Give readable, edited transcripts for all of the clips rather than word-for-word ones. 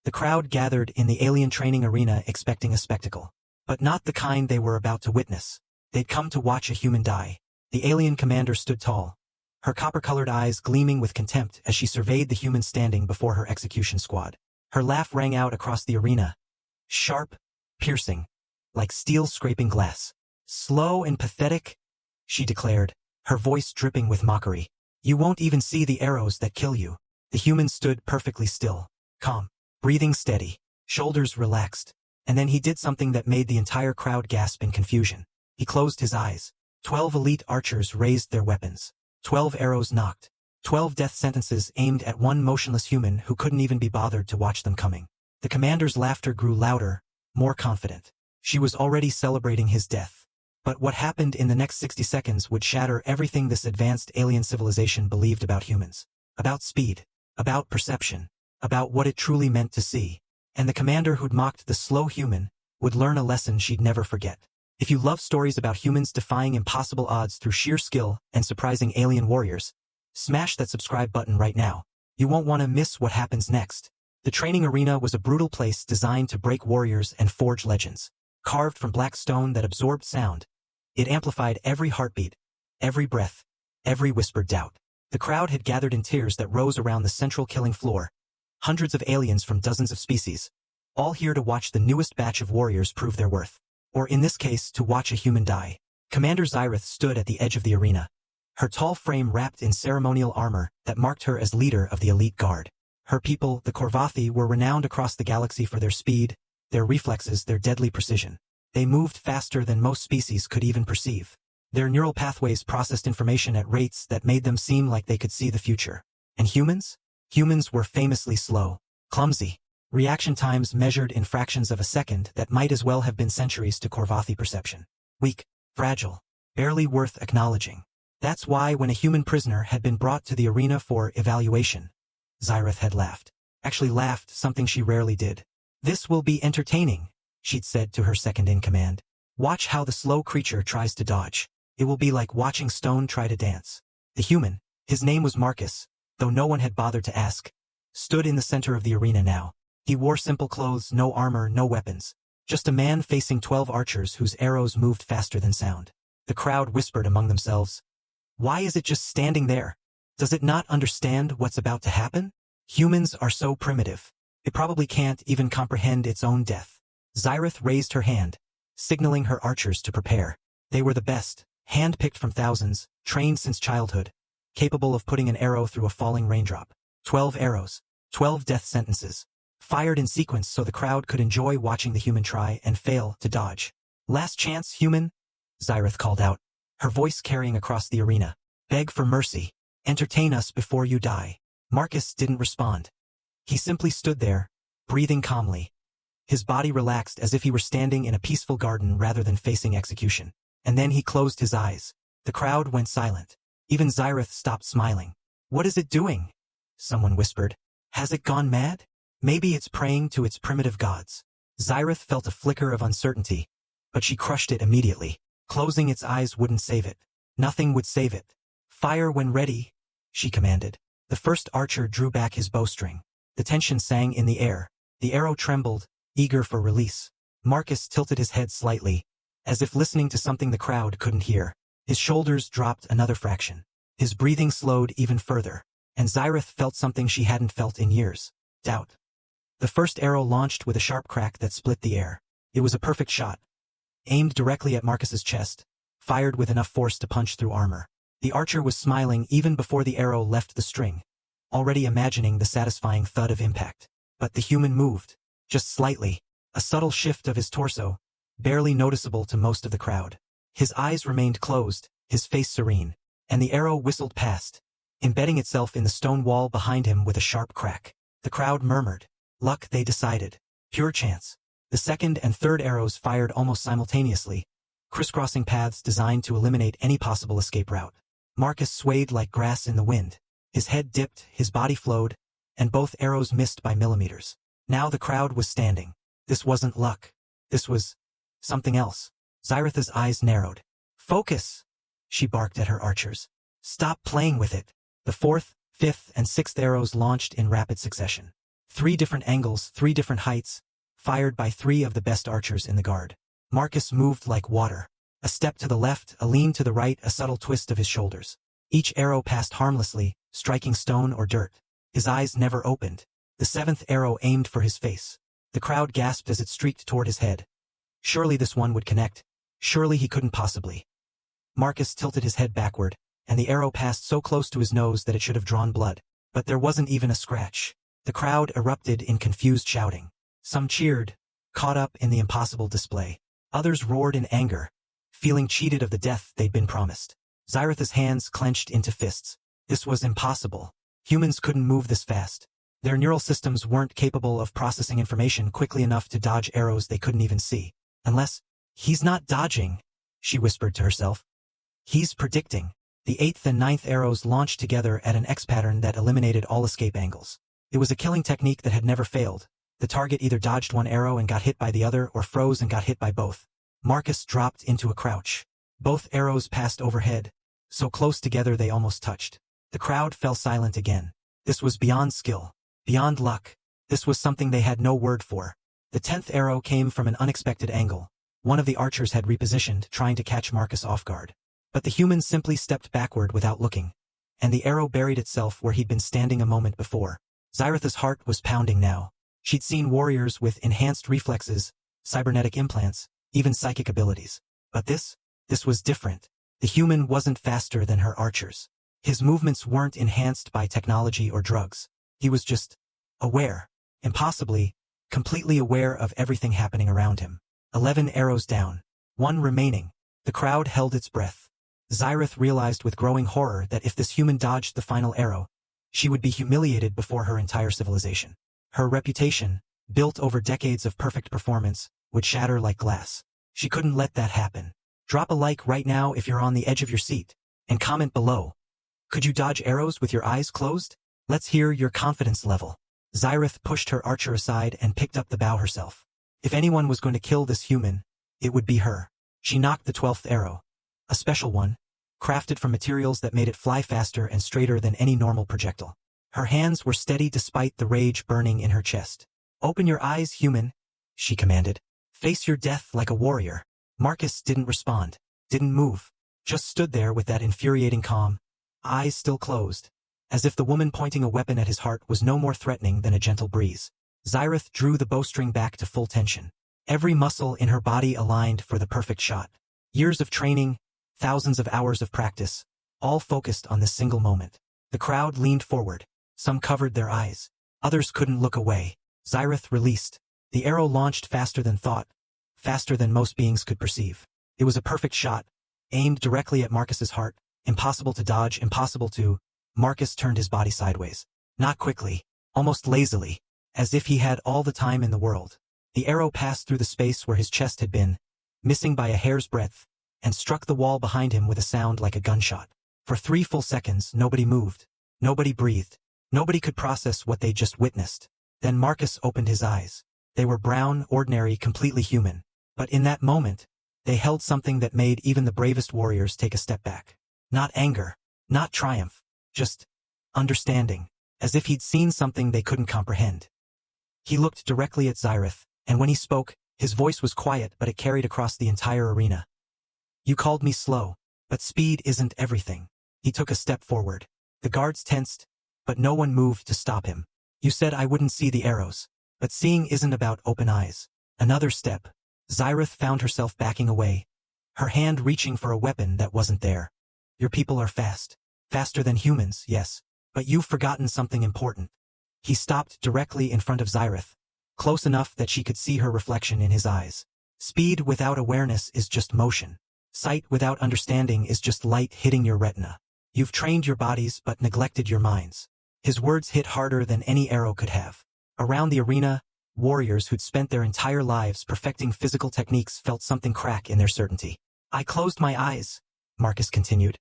The crowd gathered in the alien training arena expecting a spectacle. But not the kind they were about to witness. They'd come to watch a human die. The alien commander stood tall, her copper-colored eyes gleaming with contempt as she surveyed the human standing before her execution squad. Her laugh rang out across the arena. Sharp, piercing, like steel scraping glass. Slow and pathetic, she declared, her voice dripping with mockery. You won't even see the arrows that kill you. The human stood perfectly still, calm, breathing steady, shoulders relaxed. And then he did something that made the entire crowd gasp in confusion. He closed his eyes. 12 elite archers raised their weapons. 12 arrows knocked. 12 death sentences aimed at one motionless human who couldn't even be bothered to watch them coming. The commander's laughter grew louder, more confident. She was already celebrating his death. But what happened in the next 60 seconds would shatter everything this advanced alien civilization believed about humans. About speed. About perception. About what it truly meant to see. And the commander who'd mocked the slow human would learn a lesson she'd never forget. If you love stories about humans defying impossible odds through sheer skill and surprising alien warriors, smash that subscribe button right now. You won't want to miss what happens next. The training arena was a brutal place designed to break warriors and forge legends. Carved from black stone that absorbed sound, it amplified every heartbeat, every breath, every whispered doubt. The crowd had gathered in tiers that rose around the central killing floor. Hundreds of aliens from dozens of species, all here to watch the newest batch of warriors prove their worth. Or in this case, to watch a human die. Commander Zyrith stood at the edge of the arena, her tall frame wrapped in ceremonial armor that marked her as leader of the elite guard. Her people, the Korvathi, were renowned across the galaxy for their speed, their reflexes, their deadly precision. They moved faster than most species could even perceive. Their neural pathways processed information at rates that made them seem like they could see the future. And humans? Humans were famously slow, clumsy. Reaction times measured in fractions of a second that might as well have been centuries to Korvathi perception. Weak, fragile, barely worth acknowledging. That's why when a human prisoner had been brought to the arena for evaluation, Zyrith had laughed. Actually laughed, something she rarely did. This will be entertaining, she'd said to her second-in-command. Watch how the slow creature tries to dodge. It will be like watching stone try to dance. The human, his name was Marcus, though no one had bothered to ask, stood in the center of the arena now. He wore simple clothes, no armor, no weapons. Just a man facing 12 archers whose arrows moved faster than sound. The crowd whispered among themselves. Why is it just standing there? Does it not understand what's about to happen? Humans are so primitive. It probably can't even comprehend its own death. Zyrith raised her hand, signaling her archers to prepare. They were the best, hand-picked from thousands, trained since childhood, capable of putting an arrow through a falling raindrop. 12 arrows, 12 death sentences, fired in sequence so the crowd could enjoy watching the human try and fail to dodge. Last chance, human, Zyrith called out, her voice carrying across the arena. Beg for mercy. Entertain us before you die. Marcus didn't respond. He simply stood there, breathing calmly. His body relaxed as if he were standing in a peaceful garden rather than facing execution. And then he closed his eyes. The crowd went silent. Even Zyrith stopped smiling. What is it doing? Someone whispered. Has it gone mad? Maybe it's praying to its primitive gods. Zyrith felt a flicker of uncertainty, but she crushed it immediately. Closing its eyes wouldn't save it. Nothing would save it. Fire when ready, she commanded. The first archer drew back his bowstring. The tension sang in the air. The arrow trembled, eager for release. Marcus tilted his head slightly, as if listening to something the crowd couldn't hear. His shoulders dropped another fraction. His breathing slowed even further, and Zyrith felt something she hadn't felt in years. Doubt. The first arrow launched with a sharp crack that split the air. It was a perfect shot, aimed directly at Marcus's chest, fired with enough force to punch through armor. The archer was smiling even before the arrow left the string, already imagining the satisfying thud of impact. But the human moved, just slightly, a subtle shift of his torso, barely noticeable to most of the crowd. His eyes remained closed, his face serene, and the arrow whistled past, embedding itself in the stone wall behind him with a sharp crack. The crowd murmured. Luck, they decided. Pure chance. The second and third arrows fired almost simultaneously, crisscrossing paths designed to eliminate any possible escape route. Marcus swayed like grass in the wind. His head dipped, his body flowed, and both arrows missed by millimeters. Now the crowd was standing. This wasn't luck. This was something else. Zyrith's eyes narrowed. Focus, she barked at her archers. Stop playing with it. The fourth, fifth, and sixth arrows launched in rapid succession. 3 different angles, 3 different heights, fired by 3 of the best archers in the guard. Marcus moved like water. A step to the left, a lean to the right, a subtle twist of his shoulders. Each arrow passed harmlessly, striking stone or dirt. His eyes never opened. The 7th arrow aimed for his face. The crowd gasped as it streaked toward his head. Surely this one would connect. Surely he couldn't possibly. Marcus tilted his head backward, and the arrow passed so close to his nose that it should have drawn blood. But there wasn't even a scratch. The crowd erupted in confused shouting. Some cheered, caught up in the impossible display. Others roared in anger, feeling cheated of the death they'd been promised. Xyrath's hands clenched into fists. This was impossible. Humans couldn't move this fast. Their neural systems weren't capable of processing information quickly enough to dodge arrows they couldn't even see. Unless, he's not dodging, she whispered to herself. He's predicting. The 8th and 9th arrows launched together at an X pattern that eliminated all escape angles. It was a killing technique that had never failed. The target either dodged one arrow and got hit by the other or froze and got hit by both. Marcus dropped into a crouch. Both arrows passed overhead, so close together they almost touched. The crowd fell silent again. This was beyond skill, beyond luck. This was something they had no word for. The 10th arrow came from an unexpected angle. One of the archers had repositioned, trying to catch Marcus off guard. But the human simply stepped backward without looking, and the arrow buried itself where he'd been standing a moment before. Xyrath's heart was pounding now. She'd seen warriors with enhanced reflexes, cybernetic implants, even psychic abilities. But this was different. The human wasn't faster than her archers. His movements weren't enhanced by technology or drugs. He was just aware, impossibly, completely aware of everything happening around him. 11 arrows down, 1 remaining. The crowd held its breath. Xyrath realized with growing horror that if this human dodged the final arrow, she would be humiliated before her entire civilization. Her reputation, built over decades of perfect performance, would shatter like glass. She couldn't let that happen. Drop a like right now if you're on the edge of your seat, and comment below. Could you dodge arrows with your eyes closed? Let's hear your confidence level. Xyrath pushed her archer aside and picked up the bow herself. If anyone was going to kill this human, it would be her. She knocked the 12th arrow. A special one, crafted from materials that made it fly faster and straighter than any normal projectile. Her hands were steady despite the rage burning in her chest. Open your eyes, human, she commanded. Face your death like a warrior. Marcus didn't respond, didn't move, just stood there with that infuriating calm, eyes still closed, as if the woman pointing a weapon at his heart was no more threatening than a gentle breeze. Xyrath drew the bowstring back to full tension. Every muscle in her body aligned for the perfect shot. Years of training, thousands of hours of practice, all focused on this single moment. The crowd leaned forward. Some covered their eyes. Others couldn't look away. Xyrath released. The arrow launched faster than thought, faster than most beings could perceive. It was a perfect shot, aimed directly at Marcus's heart. Impossible to dodge, impossible to... Marcus turned his body sideways. Not quickly, almost lazily, as if he had all the time in the world. The arrow passed through the space where his chest had been, missing by a hair's breadth, and struck the wall behind him with a sound like a gunshot. For 3 full seconds, nobody moved. Nobody breathed. Nobody could process what they just witnessed. Then Marcus opened his eyes. They were brown, ordinary, completely human. But in that moment, they held something that made even the bravest warriors take a step back. Not anger, not triumph, just understanding, as if he'd seen something they couldn't comprehend. He looked directly at Xyrath, and when he spoke, his voice was quiet but it carried across the entire arena. You called me slow, but speed isn't everything. He took a step forward. The guards tensed, but no one moved to stop him. You said I wouldn't see the arrows, but seeing isn't about open eyes. Another step. Xyrath found herself backing away, her hand reaching for a weapon that wasn't there. Your people are fast. Faster than humans, yes, but you've forgotten something important. He stopped directly in front of Xyrath, close enough that she could see her reflection in his eyes. Speed without awareness is just motion. Sight without understanding is just light hitting your retina. You've trained your bodies but neglected your minds. His words hit harder than any arrow could have. Around the arena, warriors who'd spent their entire lives perfecting physical techniques felt something crack in their certainty. I closed my eyes, Marcus continued,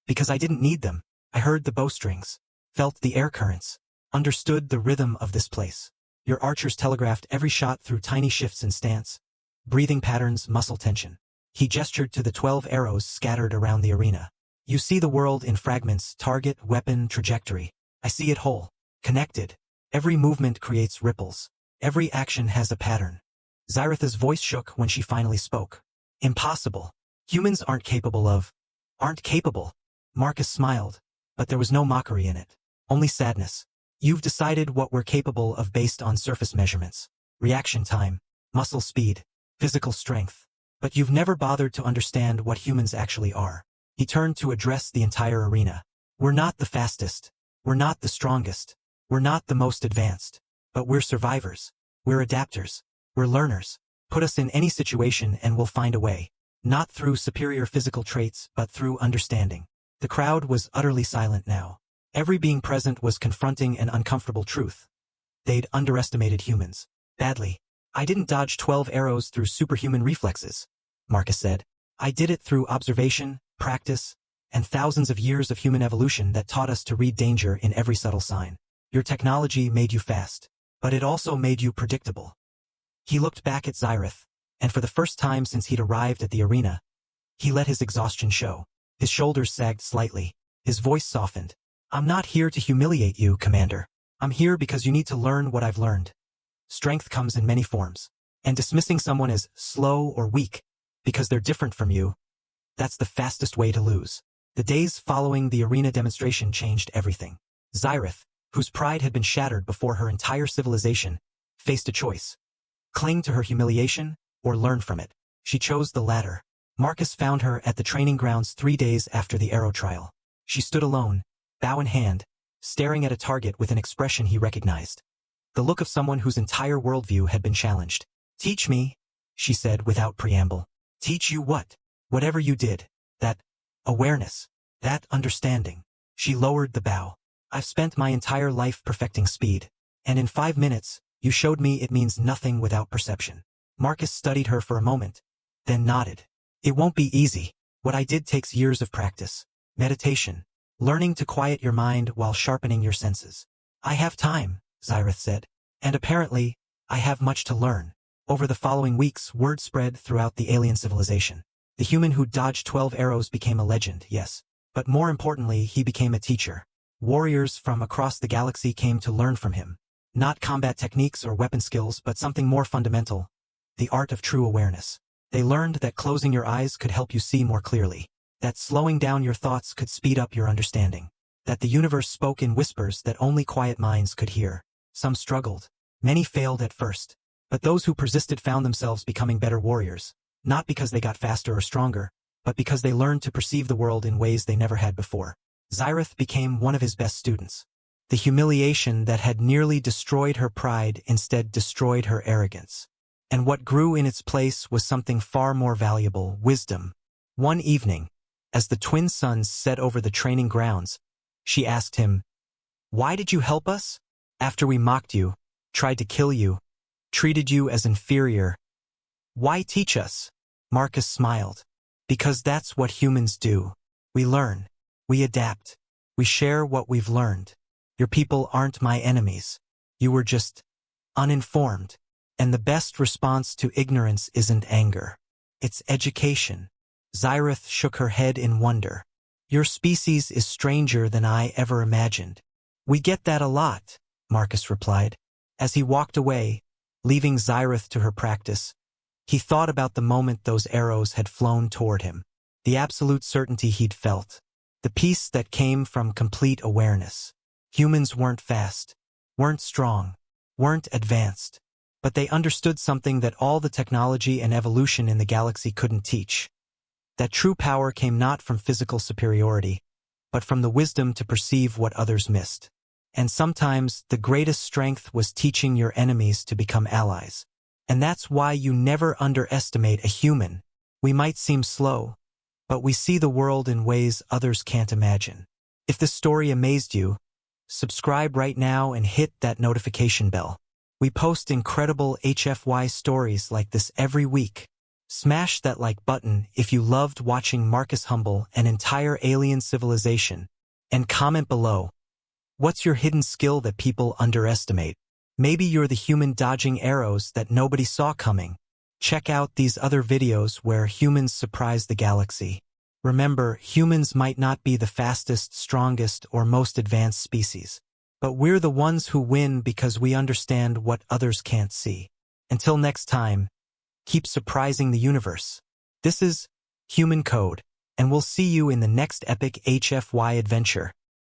because I didn't need them. I heard the bowstrings, felt the air currents, understood the rhythm of this place. Your archers telegraphed every shot through tiny shifts in stance, breathing patterns, muscle tension. He gestured to the 12 arrows scattered around the arena. You see the world in fragments, target, weapon, trajectory. I see it whole, connected, Every movement creates ripples. Every action has a pattern. Xyretha's voice shook when she finally spoke. Impossible. Humans aren't capable of. Aren't capable. Marcus smiled, but there was no mockery in it. Only sadness. You've decided what we're capable of based on surface measurements. Reaction time, muscle speed, physical strength. But you've never bothered to understand what humans actually are. He turned to address the entire arena. We're not the fastest. We're not the strongest. We're not the most advanced. But we're survivors. We're adapters. We're learners. Put us in any situation and we'll find a way. Not through superior physical traits, but through understanding. The crowd was utterly silent now. Every being present was confronting an uncomfortable truth. They'd underestimated humans. Badly. I didn't dodge 12 arrows through superhuman reflexes, Marcus said. I did it through observation, practice, and thousands of years of human evolution that taught us to read danger in every subtle sign. Your technology made you fast, but it also made you predictable. He looked back at Xyreth, and for the first time since he'd arrived at the arena, he let his exhaustion show. His shoulders sagged slightly. His voice softened. I'm not here to humiliate you, Commander. I'm here because you need to learn what I've learned. Strength comes in many forms, and dismissing someone as slow or weak because they're different from you, that's the fastest way to lose. The days following the arena demonstration changed everything. Xyreth, whose pride had been shattered before her entire civilization, faced a choice. Cling to her humiliation or learn from it. She chose the latter. Marcus found her at the training grounds 3 days after the arrow trial. She stood alone, bow in hand, staring at a target with an expression he recognized. The look of someone whose entire worldview had been challenged. Teach me, she said without preamble. Teach you what? Whatever you did. That awareness. That understanding. She lowered the bow. I've spent my entire life perfecting speed. And in 5 minutes, you showed me it means nothing without perception. Marcus studied her for a moment, then nodded. It won't be easy. What I did takes years of practice. Meditation. Learning to quiet your mind while sharpening your senses. I have time, Xyreth said. And apparently, I have much to learn. Over the following weeks, word spread throughout the alien civilization. The human who dodged 12 arrows became a legend, yes. But more importantly, he became a teacher. Warriors from across the galaxy came to learn from him. Not combat techniques or weapon skills, but something more fundamental. The art of true awareness. They learned that closing your eyes could help you see more clearly. That slowing down your thoughts could speed up your understanding. That the universe spoke in whispers that only quiet minds could hear. Some struggled. Many failed at first. But those who persisted found themselves becoming better warriors. Not because they got faster or stronger, but because they learned to perceive the world in ways they never had before. Xyreth became one of his best students. The humiliation that had nearly destroyed her pride instead destroyed her arrogance. And what grew in its place was something far more valuable, wisdom. One evening, as the twin suns set over the training grounds, she asked him, "Why did you help us? After we mocked you, tried to kill you, treated you as inferior. Why teach us?" Marcus smiled. Because that's what humans do. We learn. We adapt. We share what we've learned. Your people aren't my enemies. You were just uninformed. And the best response to ignorance isn't anger. It's education. Xyreth shook her head in wonder. Your species is stranger than I ever imagined. We get that a lot, Marcus replied. As he walked away, leaving Xyreth to her practice, he thought about the moment those arrows had flown toward him. The absolute certainty he'd felt. The peace that came from complete awareness. Humans weren't fast, weren't strong, weren't advanced. But they understood something that all the technology and evolution in the galaxy couldn't teach. That true power came not from physical superiority, but from the wisdom to perceive what others missed. And sometimes the greatest strength was teaching your enemies to become allies. And that's why you never underestimate a human. We might seem slow, but we see the world in ways others can't imagine. If this story amazed you, subscribe right now and hit that notification bell. We post incredible HFY stories like this every week. Smash that like button if you loved watching Marcus humble an entire alien civilization, and comment below. What's your hidden skill that people underestimate? Maybe you're the human dodging arrows that nobody saw coming. Check out these other videos where humans surprise the galaxy. Remember, humans might not be the fastest, strongest, or most advanced species, But we're the ones who win because we understand what others can't see. Until next time, keep surprising the universe. This is Human Code, and we'll see you in the next epic HFY adventure.